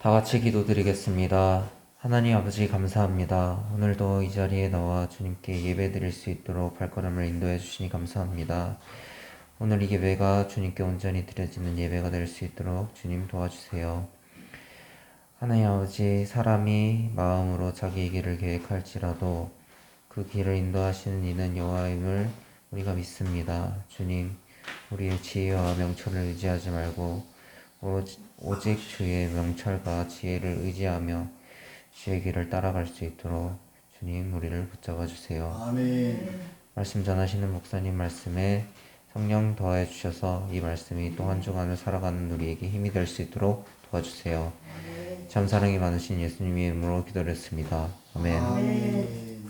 다 같이 기도드리겠습니다. 하나님 아버지 감사합니다. 오늘도 이 자리에 나와 주님께 예배드릴 수 있도록 발걸음을 인도해 주시니 감사합니다. 오늘 이 예배가 주님께 온전히 드려지는 예배가 될 수 있도록 주님 도와주세요. 하나님 아버지, 사람이 마음으로 자기의 길을 계획할지라도 그 길을 인도하시는 이는 여호와임을 우리가 믿습니다. 주님, 우리의 지혜와 명철을 의지하지 말고 오직 주의 명철과 지혜를 의지하며 주의 길을 따라갈 수 있도록 주님 우리를 붙잡아 주세요. 아멘. 말씀 전하시는 목사님 말씀에 성령 더해 주셔서 이 말씀이 또 한 주간을 살아가는 우리에게 힘이 될 수 있도록 도와주세요. 참 사랑이 많으신 예수님의 이름으로 기도드렸습니다. 아멘. 아멘.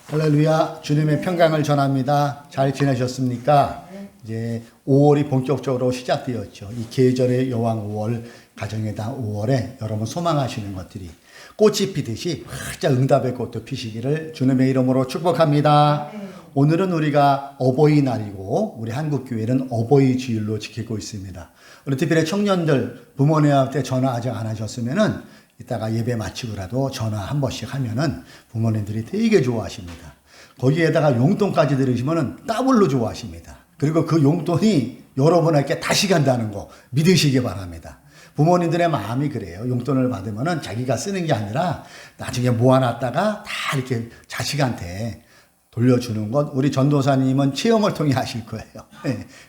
할렐루야. 주님의 평강을 전합니다. 잘 지내셨습니까? 이제 5월이 본격적으로 시작되었죠. 이 계절의 여왕 5월, 가정의 달 5월에 여러분 소망하시는 것들이 꽃이 피듯이 활짝 응답의 꽃도 피시기를 주님의 이름으로 축복합니다. 오늘은 우리가 어버이날이고 우리 한국교회는 어버이 주일로 지키고 있습니다. 우리 특별히 청년들 부모님한테 전화 아직 안 하셨으면은 이따가 예배 마치고라도 전화 한 번씩 하면은 부모님들이 되게 좋아하십니다. 거기에다가 용돈까지 들으시면은 더블로 좋아하십니다. 그리고 그 용돈이 여러분에게 다시 간다는 거 믿으시기 바랍니다. 부모님들의 마음이 그래요. 용돈을 받으면은 자기가 쓰는 게 아니라 나중에 모아놨다가 다 이렇게 자식한테 돌려주는 것, 우리 전도사님은 체험을 통해 하실 거예요.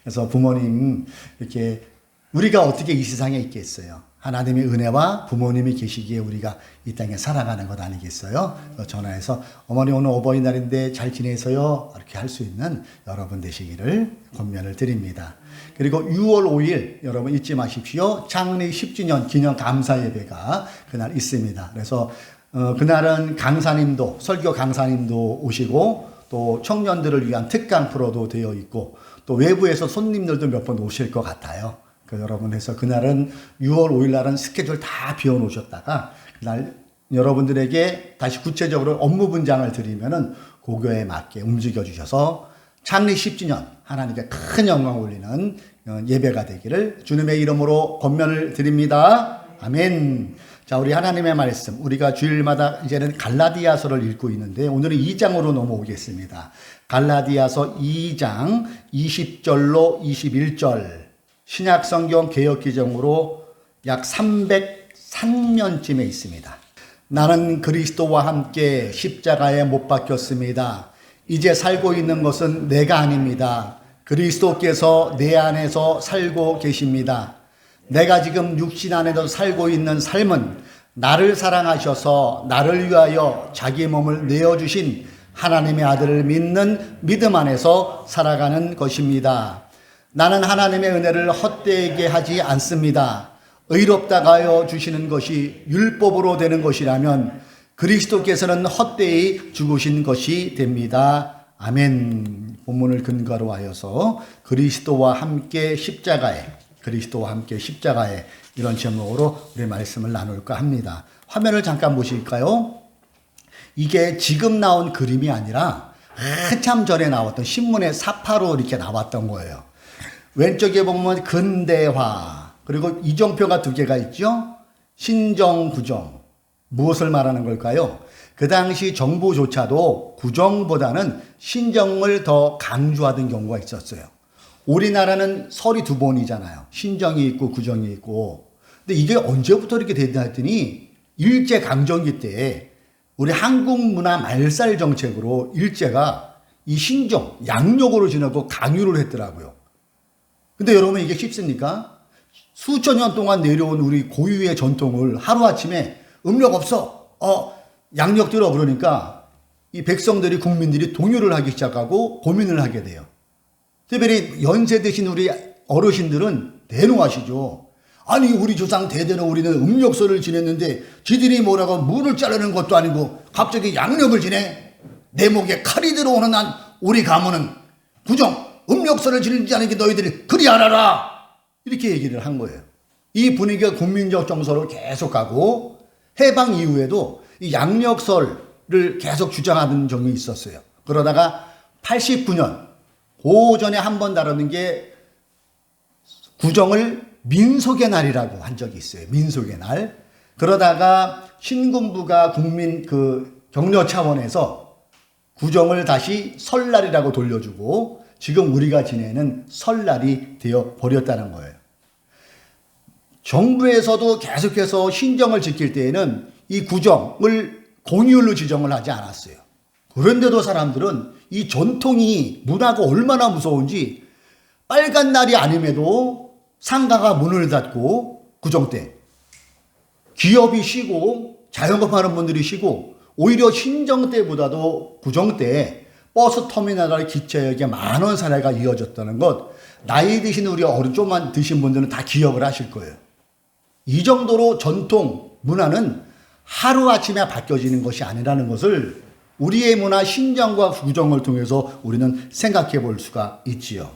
그래서 부모님 이렇게 우리가 어떻게 이 세상에 있겠어요. 하나님의 은혜와 부모님이 계시기에 우리가 이 땅에 살아가는 것 아니겠어요? 전화해서 어머니 오늘 어버이날인데 잘 지내서요? 이렇게 할 수 있는 여러분 되시기를 권면을 드립니다. 그리고 6월 5일 여러분 잊지 마십시오. 창립 10주년 기념 감사 예배가 그날 있습니다. 그래서 그날은 강사님도 설교 강사님도 오시고 또 청년들을 위한 특강 프로도 되어 있고 또 외부에서 손님들도 몇 번 오실 것 같아요. 여러분 해서 그날은 6월 5일 날은 스케줄 다 비워놓으셨다가 그날 여러분들에게 다시 구체적으로 업무 분장을 드리면은 그거에 맞게 움직여 주셔서 창립 10주년 하나님께 큰 영광 올리는 예배가 되기를 주님의 이름으로 권면을 드립니다. 아멘. 자, 우리 하나님의 말씀, 우리가 주일마다 이제는 갈라디아서를 읽고 있는데 오늘은 2장으로 넘어오겠습니다. 갈라디아서 2장 20절로 21절. 신약성경 개역기정으로 약 303면쯤에 있습니다. 나는 그리스도와 함께 십자가에 못 박혔습니다. 이제 살고 있는 것은 내가 아닙니다. 그리스도께서 내 안에서 살고 계십니다. 내가 지금 육신 안에서 살고 있는 삶은 나를 사랑하셔서 나를 위하여 자기 몸을 내어주신 하나님의 아들을 믿는 믿음 안에서 살아가는 것입니다. 나는 하나님의 은혜를 헛되게 하지 않습니다. 의롭다고 하여 주시는 것이 율법으로 되는 것이라면 그리스도께서는 헛되이 죽으신 것이 됩니다. 아멘. 본문을 근거로 하여서 그리스도와 함께 십자가에 이런 제목으로 우리 말씀을 나눌까 합니다. 화면을 잠깐 보실까요? 이게 지금 나온 그림이 아니라 한참 전에 나왔던 신문의 사파로 이렇게 나왔던 거예요. 왼쪽에 보면 근대화, 그리고 이정표가 두 개가 있죠. 신정, 구정. 무엇을 말하는 걸까요? 그 당시 정부조차도 구정보다는 신정을 더 강조하던 경우가 있었어요. 우리나라는 설이 두 번이잖아요. 신정이 있고 구정이 있고. 근데 이게 언제부터 이렇게 됐나 했더니 일제강점기 때 우리 한국 문화 말살 정책으로 일제가 이 신정, 양력으로 지내고 강요를 했더라고요. 근데 여러분 이게 쉽습니까? 수천 년 동안 내려온 우리 고유의 전통을 하루아침에 음력 없어, 양력 들어 그러니까 이 백성들이 국민들이 동요를 하기 시작하고 고민을 하게 돼요. 특별히 연세 드신 우리 어르신들은 대노하시죠. 아니 우리 조상 대대로 우리는 음력설을 지냈는데 지들이 뭐라고 문을 자르는 것도 아니고 갑자기 양력을 지내? 내 목에 칼이 들어오는 한 우리 가문은 구정 음력설을 지내지 않은 게 너희들이 그리 알아라 이렇게 얘기를 한 거예요. 이 분위기가 국민적 정서로 계속 가고 해방 이후에도 이 양력설을 계속 주장하는 적이 있었어요. 그러다가 89년 고전에 한 번 다루는 게 구정을 민속의 날이라고 한 적이 있어요. 민속의 날. 그러다가 신군부가 국민 격려 차원에서 구정을 다시 설날이라고 돌려주고 지금 우리가 지내는 설날이 되어 버렸다는 거예요. 정부에서도 계속해서 신정을 지킬 때에는 이 구정을 공휴일로 지정을 하지 않았어요. 그런데도 사람들은 이 전통이 문화가 얼마나 무서운지 빨간 날이 아님에도 상가가 문을 닫고 구정 때 기업이 쉬고 자영업하는 분들이 쉬고 오히려 신정 때보다도 구정 때 버스 터미널과 기차역에 많은 사례가 이어졌다는 것, 나이 드신 우리 어른 좀만 드신 분들은 다 기억을 하실 거예요. 이 정도로 전통 문화는 하루아침에 바뀌어지는 것이 아니라는 것을 우리의 문화 신정과 구정을 통해서 우리는 생각해 볼 수가 있지요.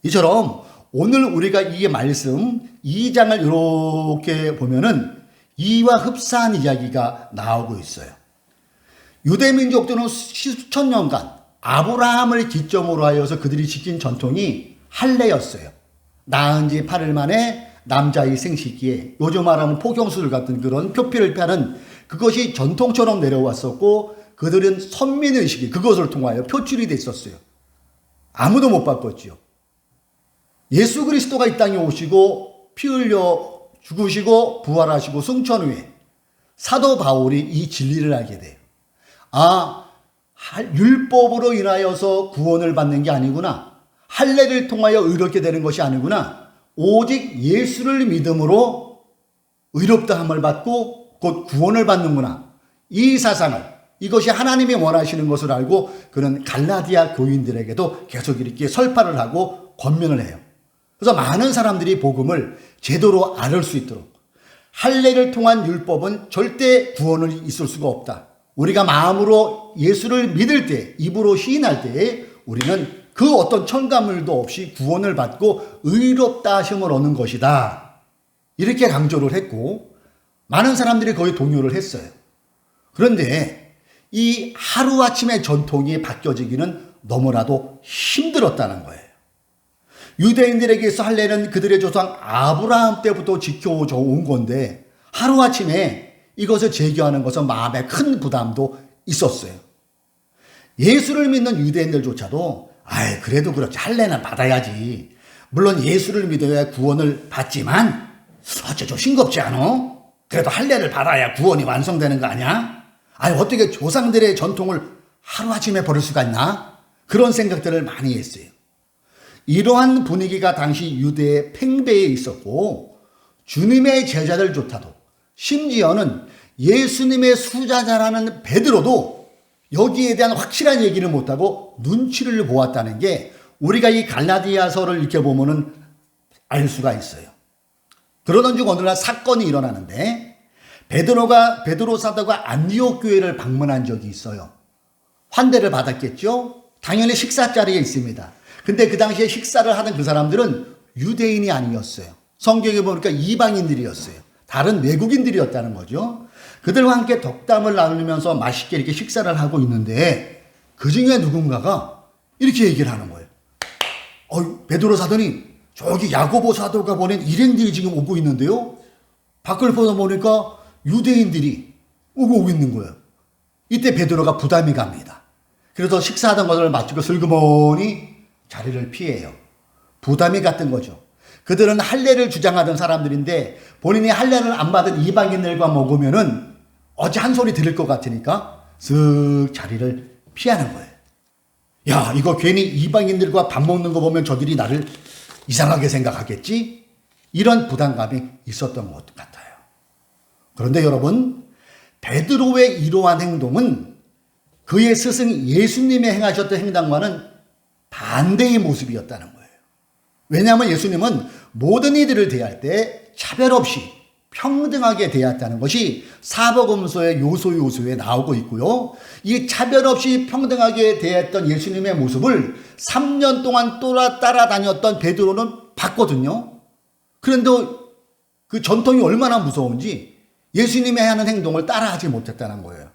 이처럼 오늘 우리가 이 말씀 2장을 이렇게 보면은 이와 흡사한 이야기가 나오고 있어요. 유대민족들은 수천 년간 아브라함을 기점으로 하여서 그들이 지킨 전통이 할례였어요. 낳은 지 8일 만에 남자의 생식기에 요즘 말하면 포경수술 같은 그런 표피를 빼는 그것이 전통처럼 내려왔었고 그들은 선민의식이 그것을 통하여 표출이 됐었어요. 아무도 못 바꿨지요. 예수 그리스도가 이 땅에 오시고 피 흘려 죽으시고 부활하시고 승천 후에 사도 바울이 이 진리를 알게 돼요. 율법으로 인하여서 구원을 받는 게 아니구나. 할례를 통하여 의롭게 되는 것이 아니구나. 오직 예수를 믿음으로 의롭다함을 받고 곧 구원을 받는구나. 이 사상을, 이것이 하나님이 원하시는 것을 알고 그는 갈라디아 교인들에게도 계속 이렇게 설파를 하고 권면을 해요. 그래서 많은 사람들이 복음을 제대로 알을 수 있도록, 할례를 통한 율법은 절대 구원을 있을 수가 없다. 우리가 마음으로 예수를 믿을 때, 입으로 시인할 때에 우리는 그 어떤 첨가물도 없이 구원을 받고 의롭다 하심을 얻는 것이다. 이렇게 강조를 했고 많은 사람들이 거의 동요를 했어요. 그런데 이 하루아침에 전통이 바뀌어지기는 너무나도 힘들었다는 거예요. 유대인들에게서 할례는 그들의 조상 아브라함 때부터 지켜져 온 건데 하루아침에 이것을 제기하는 것은 마음에 큰 부담도 있었어요. 예수를 믿는 유대인들조차도 그래도 그렇지 할례는 받아야지. 물론 예수를 믿어야 구원을 받지만 좀 싱겁지 않아? 그래도 할례를 받아야 구원이 완성되는 거 아니야? 어떻게 조상들의 전통을 하루아침에 버릴 수가 있나? 그런 생각들을 많이 했어요. 이러한 분위기가 당시 유대의 팽배에 있었고 주님의 제자들조차도 심지어는 예수님의 수자자라는 베드로도 여기에 대한 확실한 얘기를 못하고 눈치를 보았다는 게 우리가 이 갈라디아서를 이렇게 보면은 알 수가 있어요. 그러던 중 어느 날 사건이 일어나는데 베드로 사도가 안디옥 교회를 방문한 적이 있어요. 환대를 받았겠죠? 당연히 식사 자리에 있습니다. 근데 그 당시에 식사를 하는 그 사람들은 유대인이 아니었어요. 성경에 보니까 이방인들이었어요. 다른 외국인들이었다는 거죠. 그들과 함께 덕담을 나누면서 맛있게 이렇게 식사를 하고 있는데 그 중에 누군가가 이렇게 얘기를 하는 거예요. 베드로 사도님, 저기 야고보 사도가 보낸 일행들이 지금 오고 있는데요. 밖을 보니까 유대인들이 오고 있는 거예요. 이때 베드로가 부담이 갑니다. 그래서 식사하던 것을 마치고 슬그머니 자리를 피해요. 부담이 갔던 거죠. 그들은 할례를 주장하던 사람들인데 본인이 할례를 안 받은 이방인들과 먹으면은 어찌 한 소리 들을 것 같으니까 쓱 자리를 피하는 거예요. 이거 괜히 이방인들과 밥 먹는 거 보면 저들이 나를 이상하게 생각하겠지? 이런 부담감이 있었던 것 같아요. 그런데 여러분, 베드로의 이러한 행동은 그의 스승 예수님이 행하셨던 행동과는 반대의 모습이었다는 거예요. 왜냐하면 예수님은 모든 이들을 대할 때 차별 없이 평등하게 대했다는 것이 사복음서의 요소에 나오고 있고요. 이 차별 없이 평등하게 대했던 예수님의 모습을 3년 동안 따라다녔던 베드로는 봤거든요. 그런데 그 전통이 얼마나 무서운지 예수님이 하는 행동을 따라하지 못했다는 거예요.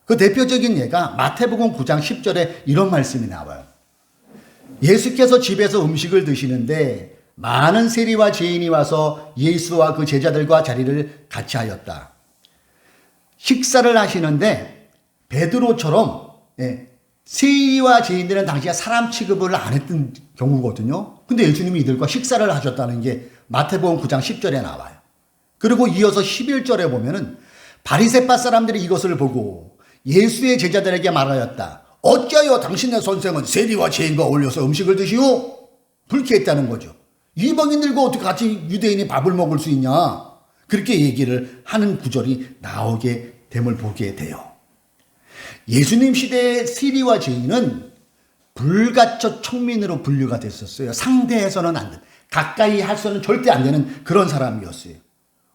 그 대표적인 예가 마태복음 9장 10절에 이런 말씀이 나와요. 예수께서 집에서 음식을 드시는데 많은 세리와 죄인이 와서 예수와 그 제자들과 자리를 같이 하였다. 식사를 하시는데 베드로처럼 세리와 죄인들은 당시에 사람 취급을 안 했던 경우거든요. 근데 예수님이 이들과 식사를 하셨다는 게 마태복음 9장 10절에 나와요. 그리고 이어서 11절에 보면은 바리새파 사람들이 이것을 보고 예수의 제자들에게 말하였다. 어찌하여 당신의 선생은 세리와 죄인과 어울려서 음식을 드시오? 불쾌했다는 거죠. 이방인들과 어떻게 같이 유대인이 밥을 먹을 수 있냐? 그렇게 얘기를 하는 구절이 나오게 됨을 보게 돼요. 예수님 시대의 세리와 죄인은 불가처 청민으로 분류가 됐었어요. 상대해서는 안 돼. 가까이 할 수는 절대 안 되는 그런 사람이었어요.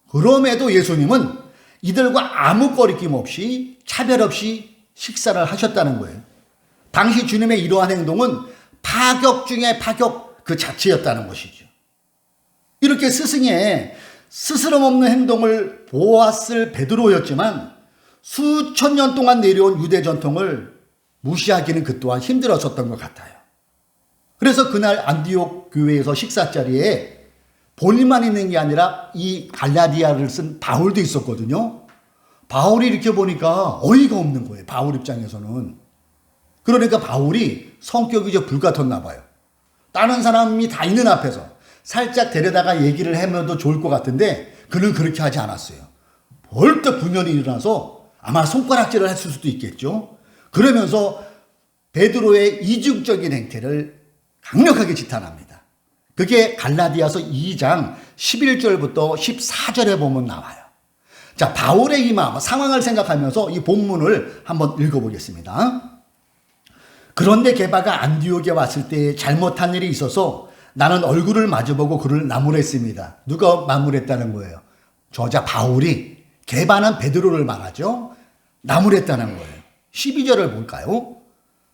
그럼에도 예수님은 이들과 아무 거리낌 없이 차별 없이 식사를 하셨다는 거예요. 당시 주님의 이러한 행동은 파격 중에 파격 그 자체였다는 것이죠. 이렇게 스승의 스스럼 없는 행동을 보았을 베드로였지만 수천 년 동안 내려온 유대 전통을 무시하기는 그 또한 힘들었었던 것 같아요. 그래서 그날 안디옥 교회에서 식사 자리에 본인만 있는 게 아니라 이 갈라디아를 쓴 바울도 있었거든요. 바울이 이렇게 보니까 어이가 없는 거예요. 바울 입장에서는. 그러니까 바울이 성격이 좀 불같았나 봐요. 다른 사람이 다 있는 앞에서 살짝 데려다가 얘기를 하면 좋을 것 같은데 그는 그렇게 하지 않았어요. 벌떡 분열이 일어나서 아마 손가락질을 했을 수도 있겠죠. 그러면서 베드로의 이중적인 행태를 강력하게 지탄합니다. 그게 갈라디아서 2장 11절부터 14절에 보면 나와요. 자, 바울의 이 마음, 상황을 생각하면서 이 본문을 한번 읽어보겠습니다. 그런데 게바가 안디옥에 왔을 때 잘못한 일이 있어서 나는 얼굴을 마주보고 그를 나무랬습니다. 누가 나무랬다는 거예요? 저자 바울이. 게바는 베드로를 말하죠. 나무랬다는 거예요. 12절을 볼까요?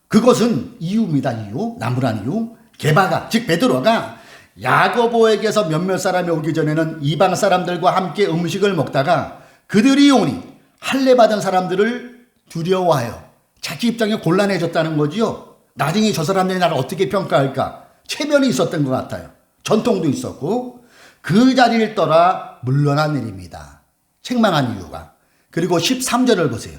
그것은 이유입니다. 이유. 나무란 이유. 게바가, 즉 베드로가 야고보에게서 몇몇 사람이 오기 전에는 이방 사람들과 함께 음식을 먹다가 그들이 오니 할례 받은 사람들을 두려워하여 자기 입장에 곤란해졌다는 거지요. 나중에 저 사람들이 나를 어떻게 평가할까? 체면이 있었던 것 같아요. 전통도 있었고 그 자리를 떠나 물러난 일입니다. 책망한 이유가. 그리고 13절을 보세요.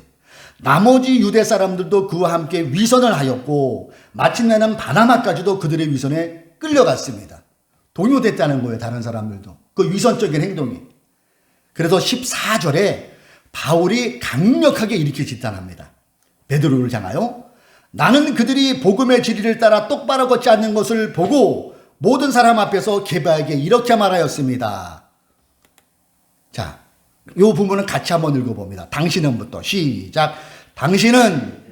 나머지 유대 사람들도 그와 함께 위선을 하였고 마침내는 바나바까지도 그들의 위선에 끌려갔습니다. 동요됐다는 거예요. 다른 사람들도. 그 위선적인 행동이. 그래서 14절에 바울이 강력하게 이렇게 지탄합니다. 베드로를 향하여 나는 그들이 복음의 진리를 따라 똑바로 걷지 않는 것을 보고 모든 사람 앞에서 게바에게 이렇게 말하였습니다. 자, 이 부분은 같이 한번 읽어봅니다. 당신은부터 시작. 당신은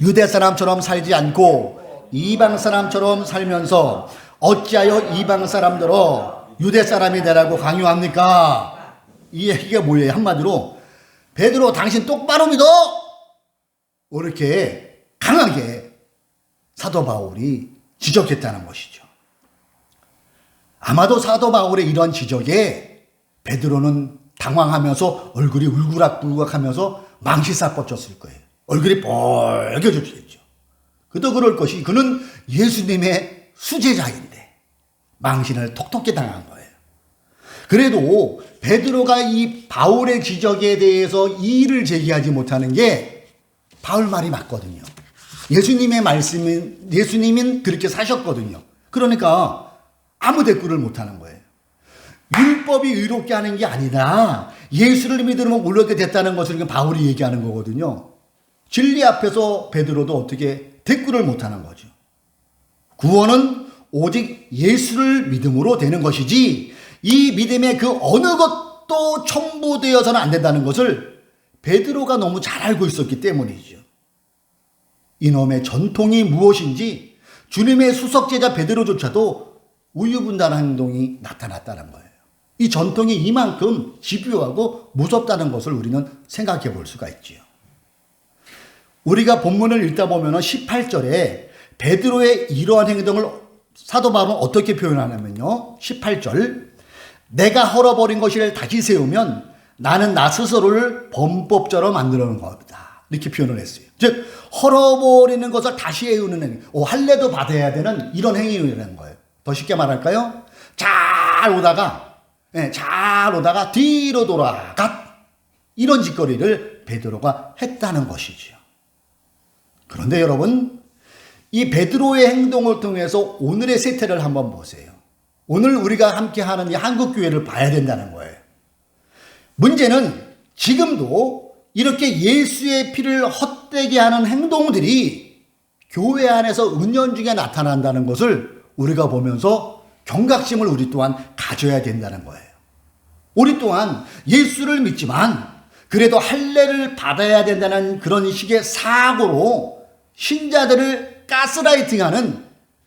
유대 사람처럼 살지 않고 이방 사람처럼 살면서 어찌하여 이방 사람들어 유대 사람이 되라고 강요합니까? 이 얘기가 뭐예요? 한마디로 베드로 당신 똑바로 믿어! 이렇게 강하게 사도 바울이 지적했다는 것이죠. 아마도 사도 바울의 이런 지적에 베드로는 당황하면서 얼굴이 울그락불그락하면서 망치사 뻗쳤을 거예요. 얼굴이 빨개졌겠죠. 그도 그럴 것이 그는 예수님의 수제자인데 망신을 톡톡히 당한 거예요. 그래도 베드로가 이 바울의 지적에 대해서 이의를 제기하지 못하는 게 바울 말이 맞거든요. 예수님의 말씀은 예수님은 그렇게 사셨거든요. 그러니까 아무 대꾸를 못하는 거예요. 율법이 의롭게 하는 게 아니라 예수를 믿으면 의롭게 됐다는 것을 바울이 얘기하는 거거든요. 진리 앞에서 베드로도 어떻게 대꾸를 못하는 거죠. 구원은 오직 예수를 믿음으로 되는 것이지 이 믿음의 그 어느 것도 첨부되어서는 안 된다는 것을 베드로가 너무 잘 알고 있었기 때문이죠. 이놈의 전통이 무엇인지 주님의 수석제자 베드로조차도 우유분단한 행동이 나타났다는 거예요. 이 전통이 이만큼 집요하고 무섭다는 것을 우리는 생각해 볼 수가 있지요. 우리가 본문을 읽다 보면 18절에 베드로의 이러한 행동을 사도 바울은 어떻게 표현하냐면요. 18절 내가 헐어버린 것을 다시 세우면 나는 나 스스로를 범법자로 만들어놓은 겁니다. 이렇게 표현을 했어요. 즉 헐어버리는 것을 다시 세우는 행위, 할례도 받아야 되는 이런 행위라는 거예요. 더 쉽게 말할까요? 잘 오다가 뒤로 돌아갔. 이런 짓거리를 베드로가 했다는 것이지요. 그런데 여러분, 이 베드로의 행동을 통해서 오늘의 세태를 한번 보세요. 오늘 우리가 함께하는 이 한국교회를 봐야 된다는 거예요. 문제는 지금도 이렇게 예수의 피를 헛되게 하는 행동들이 교회 안에서 은연중에 나타난다는 것을 우리가 보면서 경각심을 우리 또한 가져야 된다는 거예요. 우리 또한 예수를 믿지만 그래도 할례를 받아야 된다는 그런 식의 사고로 신자들을 가스라이팅하는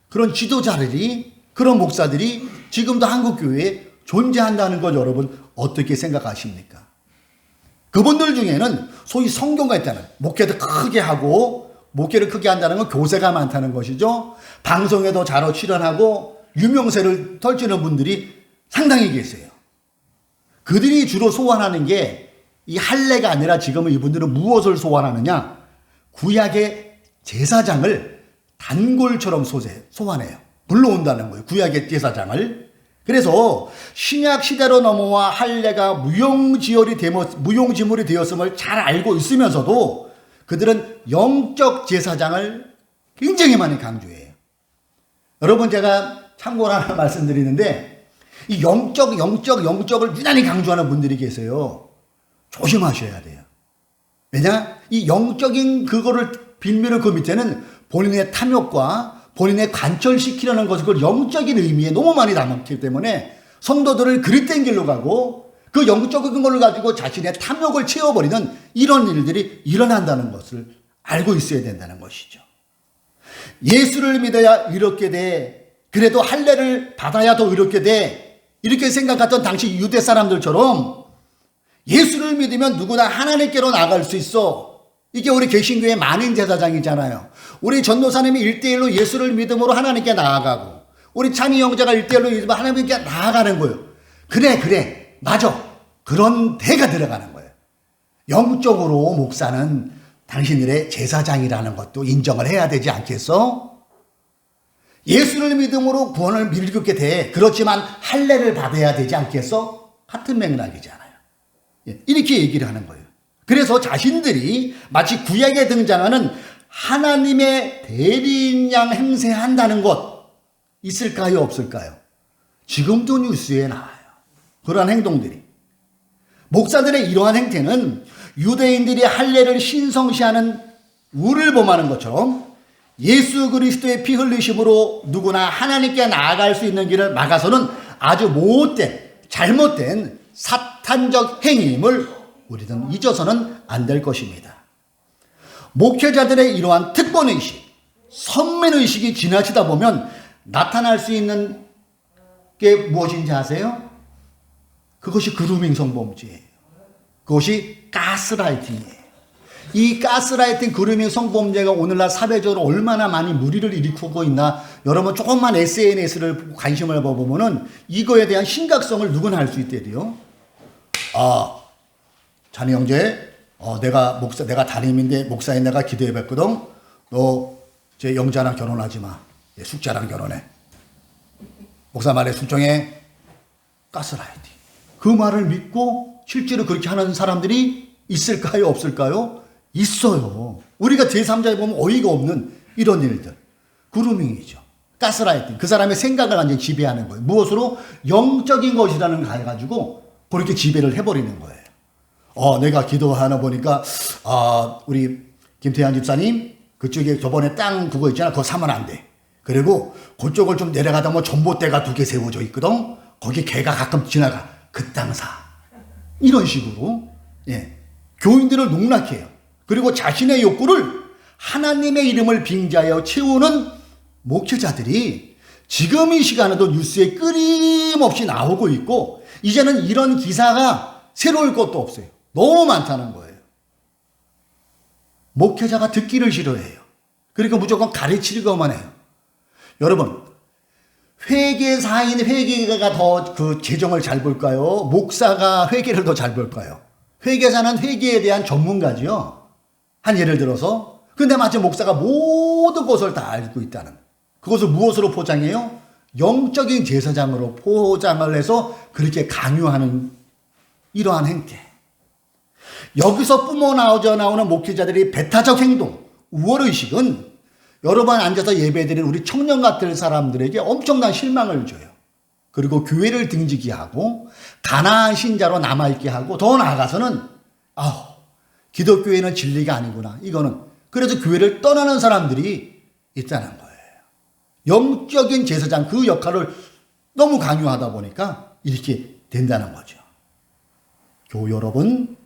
그런 지도자들이, 그런 목사들이 지금도 한국교회에 존재한다는 걸 여러분 어떻게 생각하십니까? 그분들 중에는 소위 성경가 있다는, 목회도 크게 하고 목회를 크게 한다는 건 교세가 많다는 것이죠. 방송에도 자로 출연하고 유명세를 떨치는 분들이 상당히 계세요. 그들이 주로 소환하는 게 이 할례가 아니라 지금은 이분들은 무엇을 소환하느냐? 구약의 제사장을 단골처럼 소환해요. 불러온다는 거예요. 구약의 제사장을. 그래서 신약 시대로 넘어와 할례가 무용지물이 되었음을 잘 알고 있으면서도 그들은 영적 제사장을 굉장히 많이 강조해요. 여러분, 제가 참고로 하나 말씀드리는데 이 영적을 유난히 강조하는 분들이 계세요. 조심하셔야 돼요. 왜냐? 이 영적인 그거를 빌미를 그 밑에는 본인의 탐욕과 본인의 관철시키려는 것을 그 영적인 의미에 너무 많이 담았기 때문에 성도들을 그릇된 길로 가고 그 영적인 걸로 가지고 자신의 탐욕을 채워버리는 이런 일들이 일어난다는 것을 알고 있어야 된다는 것이죠. 예수를 믿어야 의롭게 돼. 그래도 할례를 받아야 더 의롭게 돼. 이렇게 생각했던 당시 유대 사람들처럼 예수를 믿으면 누구나 하나님께로 나아갈 수 있어. 이게 우리 개신교의 만인 제사장이잖아요. 우리 전도사님이 1대1로 예수를 믿음으로 하나님께 나아가고 우리 찬이 형제가 1대1로 믿으면 하나님께 나아가는 거예요. 그래 맞아. 그런 대가 들어가는 거예요. 영적으로 목사는 당신들의 제사장이라는 것도 인정을 해야 되지 않겠어? 예수를 믿음으로 구원을 믿게 돼. 그렇지만 할례를 받아야 되지 않겠어? 같은 맥락이잖아요. 이렇게 얘기를 하는 거예요. 그래서 자신들이 마치 구약에 등장하는 하나님의 대리인 양 행세한다는 것 있을까요? 없을까요? 지금도 뉴스에 나와요. 그러한 행동들이. 목사들의 이러한 행태는 유대인들이 할례를 신성시하는 우를 범하는 것처럼 예수 그리스도의 피 흘리심으로 누구나 하나님께 나아갈 수 있는 길을 막아서는 아주 못된, 잘못된 사탄적 행위임을 우리는 잊어서는 안 될 것입니다. 목회자들의 이러한 특권의식, 선민의식이 지나치다 보면 나타날 수 있는 게 무엇인지 아세요? 그것이 그루밍 성범죄예요. 그것이 가스라이팅이에요. 이 가스라이팅 그루밍 성범죄가 오늘날 사회적으로 얼마나 많이 무리를 일으키고 있나, 여러분 조금만 SNS를 관심을 보면은 이거에 대한 심각성을 누구나 알 수 있대요. 찬이 형제, 내가 담임인데 목사인 내가 기도해 봤거든. 너 제 영자랑 결혼하지 마. 숙자랑 결혼해. 목사 말에 순종해. 가스라이팅. 그 말을 믿고 실제로 그렇게 하는 사람들이 있을까요? 없을까요? 있어요. 우리가 제3자에 보면 어이가 없는 이런 일들. 그루밍이죠. 가스라이팅. 그 사람의 생각을 완전히 지배하는 거예요. 무엇으로? 영적인 것이라는 거 가지고 그렇게 지배를 해버리는 거예요. 내가 기도하나 보니까, 우리 김태환 집사님, 그쪽에 저번에 땅 그거 있잖아. 그거 사면 안 돼. 그리고 그쪽을 좀 내려가다 뭐 전봇대가 2개 세워져 있거든. 거기 개가 가끔 지나가. 그 땅 사. 이런 식으로, 교인들을 농락해요. 그리고 자신의 욕구를 하나님의 이름을 빙자하여 채우는 목회자들이 지금 이 시간에도 뉴스에 끊임없이 나오고 있고, 이제는 이런 기사가 새로울 것도 없어요. 너무 많다는 거예요. 목회자가 듣기를 싫어해요. 그러니까 무조건 가르치려고만 해요. 여러분, 회계가 더 그 재정을 잘 볼까요? 목사가 회계를 더 잘 볼까요? 회계사는 회계에 대한 전문가지요. 한 예를 들어서. 근데 마치 목사가 모든 것을 다 알고 있다는. 그것을 무엇으로 포장해요? 영적인 제사장으로 포장을 해서 그렇게 강요하는 이러한 행태. 여기서 뿜어나오져 나오는 목회자들이 배타적 행동, 우월의식은 여러 번 앉아서 예배드리는 우리 청년 같은 사람들에게 엄청난 실망을 줘요. 그리고 교회를 등지게 하고 가난한 신자로 남아있게 하고 더 나아가서는 기독교회는 진리가 아니구나. 이거는 그래서 교회를 떠나는 사람들이 있다는 거예요. 영적인 제사장 그 역할을 너무 강요하다 보니까 이렇게 된다는 거죠. 교우 여러분,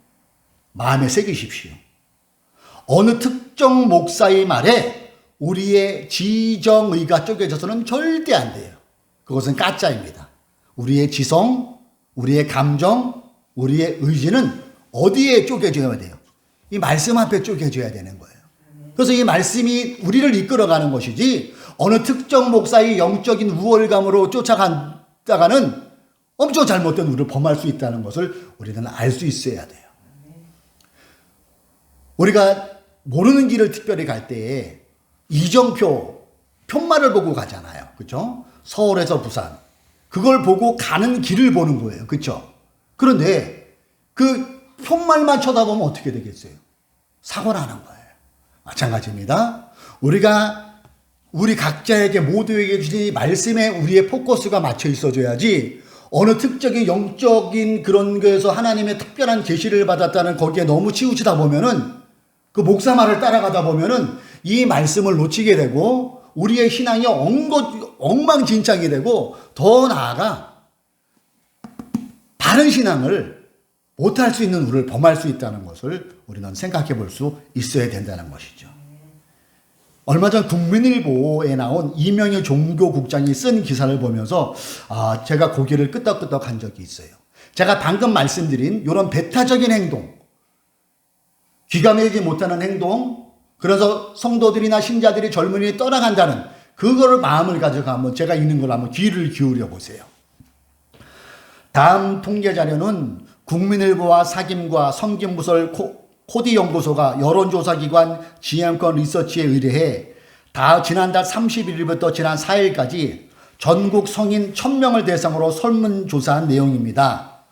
마음에 새기십시오. 어느 특정 목사의 말에 우리의 지정의가 쪼개져서는 절대 안 돼요. 그것은 가짜입니다. 우리의 지성, 우리의 감정, 우리의 의지는 어디에 쪼개져야 돼요? 이 말씀 앞에 쪼개져야 되는 거예요. 그래서 이 말씀이 우리를 이끌어가는 것이지 어느 특정 목사의 영적인 우월감으로 쫓아간다가는 엄청 잘못된 우리를 범할 수 있다는 것을 우리는 알 수 있어야 돼요. 우리가 모르는 길을 특별히 갈 때에 이정표 편말을 보고 가잖아요. 그렇죠? 서울에서 부산. 그걸 보고 가는 길을 보는 거예요. 그렇죠? 그런데 그 편말만 쳐다보면 어떻게 되겠어요? 사고 나는 거예요. 마찬가지입니다. 우리가 우리 각자에게 모두에게 주신 이 말씀에 우리의 포커스가 맞춰 있어줘야지 어느 특정인 영적인 그런 거에서 하나님의 특별한 계시를 받았다는 거기에 너무 치우치다 보면은 그 목사 말을 따라가다 보면은 이 말씀을 놓치게 되고 우리의 신앙이 엉망진창이 되고 더 나아가 바른 신앙을 못할 수 있는 우리를 범할 수 있다는 것을 우리는 생각해 볼 수 있어야 된다는 것이죠. 얼마 전 국민일보에 나온 이명희 종교국장이 쓴 기사를 보면서 제가 고개를 끄덕끄덕 한 적이 있어요. 제가 방금 말씀드린 이런 배타적인 행동, 귀감하지 못하는 행동, 그래서 성도들이나 신자들이 젊은이들이 떠나간다는 그거를 마음을 가져가 한번 제가 읽는 걸 한번 귀를 기울여 보세요. 다음 통계 자료는 국민일보와 사김과 성김부설 코디연구소가 여론조사기관 GM권 리서치에 의뢰해 지난달 31일부터 지난 4일까지 전국 성인 1000명을 대상으로 설문조사한 내용입니다.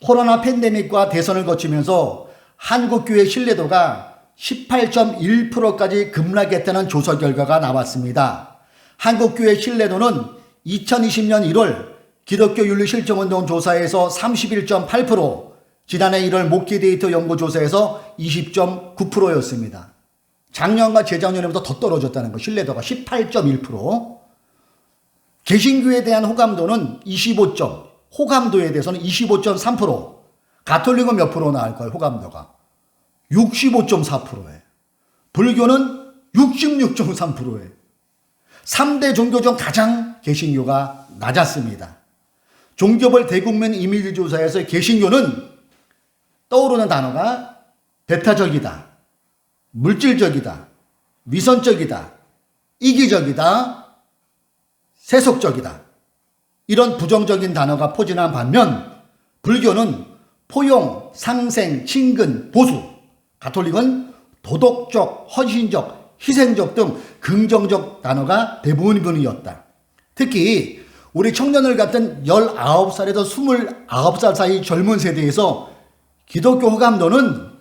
코로나 팬데믹과 대선을 거치면서 한국교회 신뢰도가 18.1%까지 급락했다는 조사 결과가 나왔습니다. 한국교회 신뢰도는 2020년 1월 기독교 윤리실정운동 조사에서 31.8%, 지난해 1월 목회데이터 연구조사에서 20.9%였습니다. 작년과 재작년에보다 더 떨어졌다는 거, 신뢰도가 18.1%. 개신교에 대한 호감도는 25점, 호감도에 대해서는 25.3%, 가톨릭은 몇 프로 나올까요, 호감도가? 65.4%예요. 불교는 66.3%예요. 3대 종교 중 가장 개신교가 낮았습니다. 종교별 대국민 이미지 조사에서 개신교는 떠오르는 단어가 배타적이다, 물질적이다, 위선적이다, 이기적이다, 세속적이다. 이런 부정적인 단어가 포진한 반면 불교는 포용, 상생, 친근, 보수, 가톨릭은 도덕적, 헌신적, 희생적 등 긍정적 단어가 대부분이었다. 특히 우리 청년을 같은 19살에서 29살 사이 젊은 세대에서 기독교 호감도는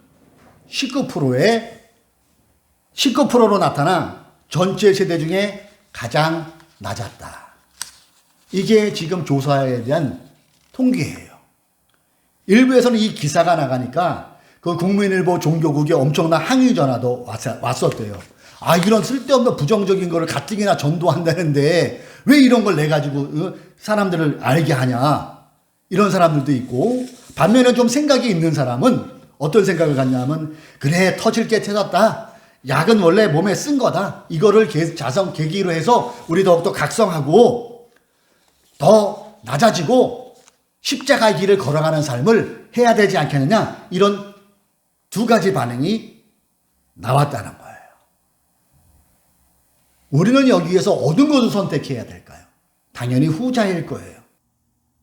19%로 나타나 전체 세대 중에 가장 낮았다. 이게 지금 조사에 대한 통계예요. 일부에서는 이 기사가 나가니까 그 국민일보 종교국에 엄청난 항의 전화도 왔었대요. 이런 쓸데없는 부정적인 거를 가뜩이나 전도한다는데 왜 이런 걸 내가지고 사람들을 알게 하냐. 이런 사람들도 있고, 반면에 좀 생각이 있는 사람은 어떤 생각을 갖냐면, 그래, 터질 게 터졌다. 약은 원래 몸에 쓴 거다. 이거를 계기로 해서 우리 더욱더 각성하고 더 낮아지고 십자가의 길을 걸어가는 삶을 해야 되지 않겠느냐. 이런 두 가지 반응이 나왔다는 거예요. 우리는 여기에서 어느 것을 선택해야 될까요? 당연히 후자일 거예요.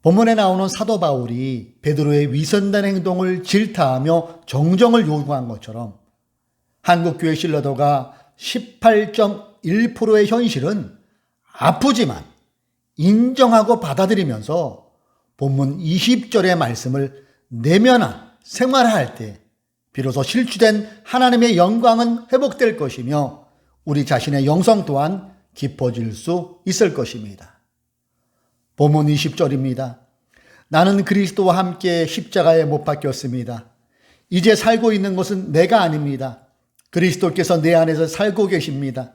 본문에 나오는 사도 바울이 베드로의 위선된 행동을 질타하며 정정을 요구한 것처럼 한국교회 신뢰도가 18.1%의 현실은 아프지만 인정하고 받아들이면서 본문 20절의 말씀을 내면화, 생활할 때 비로소 실추된 하나님의 영광은 회복될 것이며 우리 자신의 영성 또한 깊어질 수 있을 것입니다. 본문 20절입니다. 나는 그리스도와 함께 십자가에 못 박혔습니다. 이제 살고 있는 것은 내가 아닙니다. 그리스도께서 내 안에서 살고 계십니다.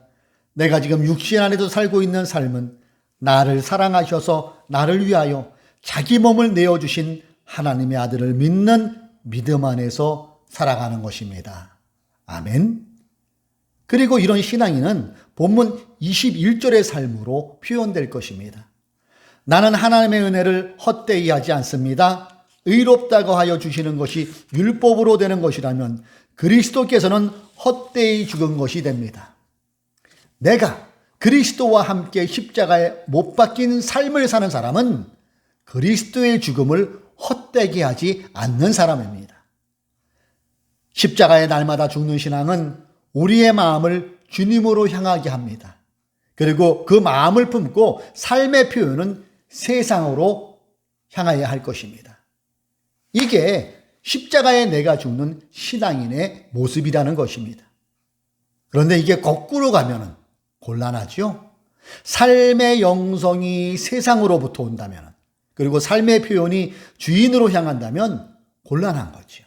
내가 지금 육신 안에서 살고 있는 삶은 나를 사랑하셔서 나를 위하여 자기 몸을 내어주신 하나님의 아들을 믿는 믿음 안에서 살아가는 것입니다. 아멘. 그리고 이런 신앙인은 본문 21절의 삶으로 표현될 것입니다. 나는 하나님의 은혜를 헛되이 하지 않습니다. 의롭다고 하여 주시는 것이 율법으로 되는 것이라면 그리스도께서는 헛되이 죽은 것이 됩니다. 내가 그리스도와 함께 십자가에 못 박힌 삶을 사는 사람은 그리스도의 죽음을 헛되게 하지 않는 사람입니다. 십자가의 날마다 죽는 신앙은 우리의 마음을 주님으로 향하게 합니다. 그리고 그 마음을 품고 삶의 표현은 세상으로 향하여야 할 것입니다. 이게 십자가에 내가 죽는 신앙인의 모습이라는 것입니다. 그런데 이게 거꾸로 가면은 곤란하죠. 삶의 영성이 세상으로부터 온다면, 그리고 삶의 표현이 주인으로 향한다면 곤란한 거죠.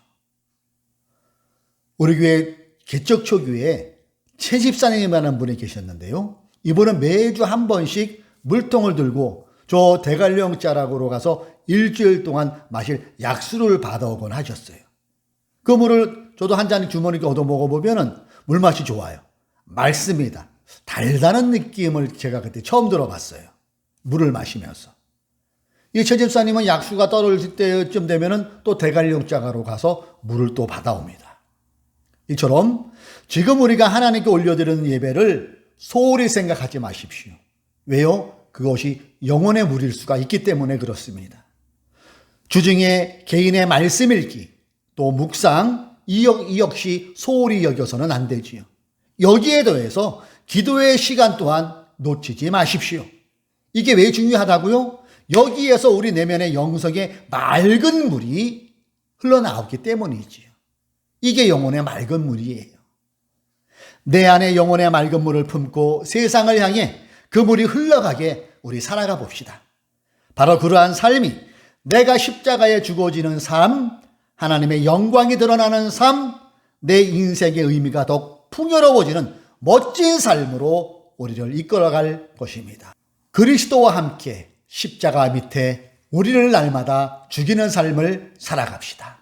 우리 교회 개척초교회에 최 집사님이라는 분이 계셨는데요. 이분은 매주 한 번씩 물통을 들고 저 대관령 자락으로 가서 일주일 동안 마실 약수를 받아오곤 하셨어요. 그 물을 저도 한 잔 주머니에 얻어 먹어보면 물맛이 좋아요. 맑습니다. 달다는 느낌을 제가 그때 처음 들어봤어요. 물을 마시면서. 이 최 집사님은 약수가 떨어질 때쯤 되면 또 대관령 자가로 가서 물을 또 받아옵니다. 이처럼 지금 우리가 하나님께 올려드리는 예배를 소홀히 생각하지 마십시오. 왜요? 그것이 영혼의 물일 수가 있기 때문에 그렇습니다. 주중에 개인의 말씀 읽기, 또 묵상, 이 역시 소홀히 여겨서는 안 되지요. 여기에 더해서 기도의 시간 또한 놓치지 마십시오. 이게 왜 중요하다고요? 여기에서 우리 내면의 영성의 맑은 물이 흘러나오기 때문이지요. 이게 영혼의 맑은 물이에요. 내 안에 영혼의 맑은 물을 품고 세상을 향해 그 물이 흘러가게 우리 살아가 봅시다. 바로 그러한 삶이 내가 십자가에 죽어지는 삶, 하나님의 영광이 드러나는 삶, 내 인생의 의미가 더 풍요로워지는 멋진 삶으로 우리를 이끌어갈 것입니다. 그리스도와 함께 십자가 밑에 우리를 날마다 죽이는 삶을 살아갑시다.